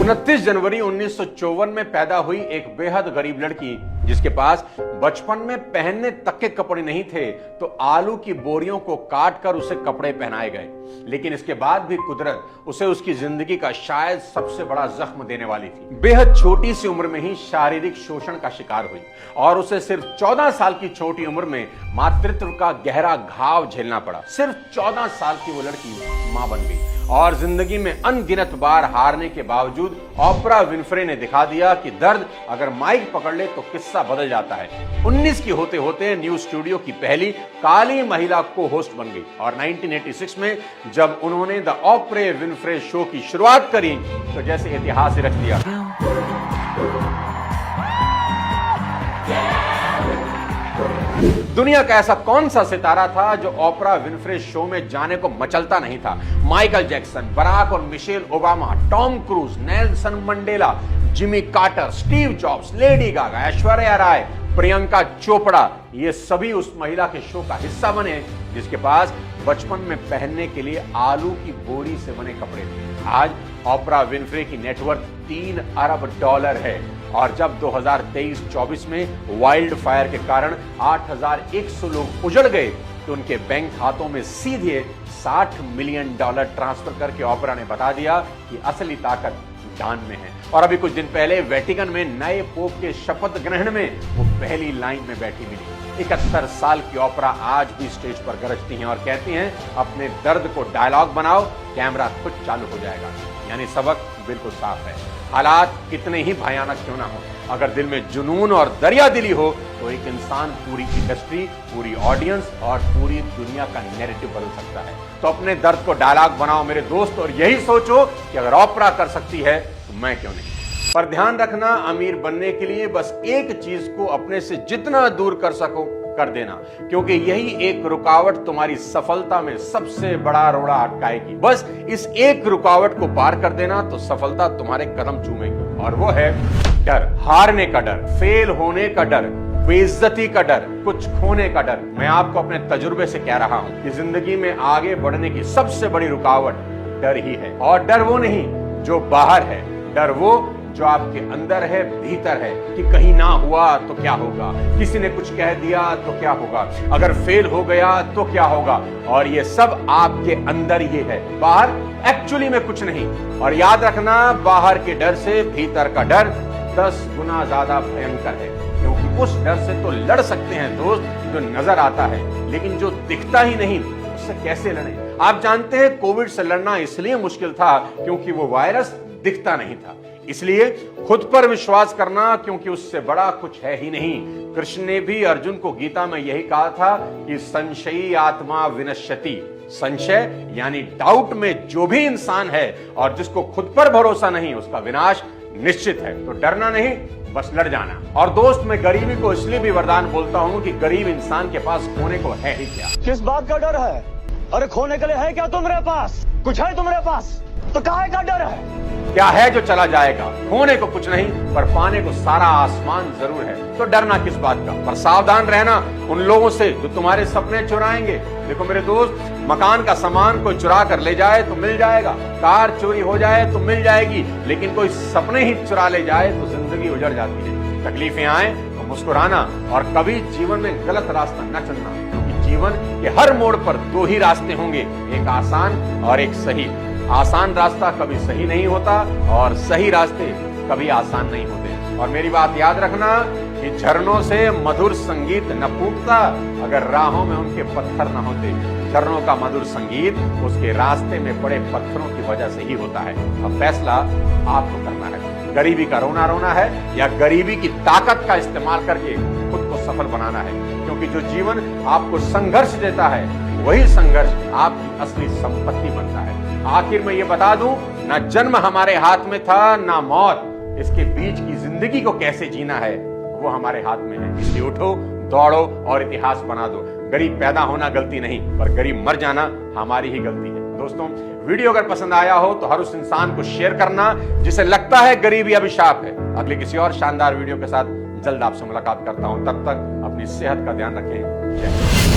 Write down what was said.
29 जनवरी 1954 में पैदा हुई एक बेहद गरीब लड़की, जिसके पास बचपन में पहनने तक के कपड़े नहीं थे, तो आलू की बोरियों को काट कर उसे कपड़े पहनाए गए। लेकिन इसके बाद भी कुदरत उसे उसकी जिंदगी का शायद सबसे बड़ा जख्म देने वाली थी। बेहद छोटी सी उम्र में ही शारीरिक शोषण का शिकार हुई और उसे सिर्फ 14 साल की छोटी उम्र में मातृत्व का गहरा घाव झेलना पड़ा। सिर्फ 14 साल की वो लड़की मां बन गई और जिंदगी में अनगिनत बार हारने के बावजूद ओपरा विनफ्रे ने दिखा दिया कि दर्द अगर माइक पकड़ ले तो किस्सा बदल जाता है। 19 की होते होते न्यूज स्टूडियो की पहली काली महिला को होस्ट बन गई और 1986 में जब उन्होंने द ओपरा विनफ्रे शो की शुरुआत करी तो जैसे इतिहास रख दिया। दुनिया का ऐसा कौन सा सितारा था जो ओपरा विनफ्रे शो में जाने को मचलता नहीं था? माइकल जैक्सन, बराक और Michelle Obama, Tom Cruise, Nelson Mandela, Jimmy Carter, Steve Jobs, Lady Gaga, Aishwarya Rai, Priyanka Chopra, ये सभी उस महिला के शो का हिस्सा बने जिसके पास बचपन में पहनने के लिए आलू की बोरी से बने कपड़े थे। आज ओपरा विनफ्रे की नेटवर्थ $3 अरब है और जब 2023-24 में वाइल्ड फायर के कारण 8,100 लोग उजड़ गए तो उनके बैंक खातों में सीधे $60 मिलियन ट्रांसफर करके ओपरा ने बता दिया कि असली ताकत दान में है। और अभी कुछ दिन पहले वेटिकन में नए पोप के शपथ ग्रहण में वो पहली लाइन में बैठी मिली। 71 साल की ओपरा आज भी स्टेज पर गरजती हैं और कहती हैं, अपने दर्द को डायलॉग बनाओ, कैमरा खुद चालू हो जाएगा। यानी सबक बिल्कुल साफ है, हालात कितने ही भयानक क्यों ना हो, अगर दिल में जुनून और दरिया दिली हो तो एक इंसान पूरी इंडस्ट्री, पूरी ऑडियंस और पूरी दुनिया का नैरेटिव बदल सकता है। तो अपने दर्द को डायलॉग बनाओ मेरे दोस्त और यही सोचो कि अगर ओपरा कर सकती है तो मैं क्यों नहीं। पर ध्यान रखना, अमीर बनने के लिए बस एक चीज को अपने से जितना दूर कर सको कर देना, क्योंकि यही एक रुकावट तुम्हारी सफलता में सबसे बड़ा रोड़ा अटकाएगी। बस इस एक रुकावट को पार कर देना तो सफलता तुम्हारे कदम चूमेगी और वो है डर। हारने का डर, फेल होने का डर, बेइज्जती का डर, कुछ खोने का डर। मैं आपको अपने तजुर्बे से कह रहा हूं कि जिंदगी में आगे बढ़ने की सबसे बड़ी रुकावट डर ही है। और डर वो नहीं जो बाहर है, डर वो जो आपके अंदर है, भीतर है, कि कहीं ना हुआ तो क्या होगा, किसी ने कुछ कह दिया तो क्या होगा, अगर फेल हो गया तो क्या होगा। और ये सब आपके अंदर ही है, बाहर एक्चुअली में कुछ नहीं। और याद रखना, बाहर के डर से भीतर का डर 10 गुना ज्यादा भयंकर है, क्योंकि उस डर से तो लड़ सकते हैं दोस्त जो नजर आता है, लेकिन जो दिखता ही नहीं उससे कैसे लड़ें। आप जानते हैं कोविड से लड़ना इसलिए मुश्किल था क्योंकि वो वायरस दिखता नहीं था। इसलिए खुद पर विश्वास करना, क्योंकि उससे बड़ा कुछ है ही नहीं। कृष्ण ने भी अर्जुन को गीता में यही कहा था कि संशयी आत्मा विनश्यति। संशय यानी डाउट में जो भी इंसान है और जिसको खुद पर भरोसा नहीं, उसका विनाश निश्चित है। तो डरना नहीं, बस लड़ जाना। और दोस्त, मैं गरीबी को इसलिए भी वरदान बोलता हूं कि गरीब इंसान के पास खोने को है ही क्या। किस बात का डर है? अरे खोने के लिए है क्या तुम्हारे पास? कुछ है तुम्हारे पास तो काहे का डर है? क्या है जो चला जाएगा? खोने को कुछ नहीं, पर पाने को सारा आसमान जरूर है। तो डरना किस बात का? पर सावधान रहना उन लोगों से जो तुम्हारे सपने चुराएंगे। देखो मेरे दोस्त, मकान का सामान कोई चुरा कर ले जाए तो मिल जाएगा, कार चोरी हो जाए तो मिल जाएगी, लेकिन कोई सपने ही चुरा ले जाए तो जिंदगी उजड़ जाती है। तकलीफें आए तो मुस्कुराना और कभी जीवन में गलत रास्ता न चुनना, क्योंकि जीवन के हर मोड़ पर 2 ही रास्ते होंगे, एक आसान और एक सही। आसान रास्ता कभी सही नहीं होता और सही रास्ते कभी आसान नहीं होते। और मेरी बात याद रखना कि झरनों से मधुर संगीत न फूटता अगर राहों में उनके पत्थर न होते। झरनों का मधुर संगीत उसके रास्ते में पड़े पत्थरों की वजह से ही होता है। अब फैसला आपको करना है, गरीबी का रोना रोना है या गरीबी की ताकत का इस्तेमाल करके खुद को सफल बनाना है। क्योंकि जो जीवन आपको संघर्ष देता है वही संघर्ष आपकी असली संपत्ति बनता है। आखिर में ये बता दूं, ना जन्म हमारे हाथ में था ना मौत, इसके बीच की जिंदगी को कैसे जीना है वो हमारे हाथ में है। इसलिए उठो, दौड़ो और इतिहास बना दो। गरीब पैदा होना गलती नहीं, पर गरीब मर जाना हमारी ही गलती है। दोस्तों, वीडियो अगर पसंद आया हो तो हर उस इंसान को शेयर करना जिसे लगता है गरीबी अभिशाप है। अगले किसी और शानदार वीडियो के साथ जल्द आपसे मुलाकात करता हूं। तब तक अपनी सेहत का ध्यान रखें। जय हिंद।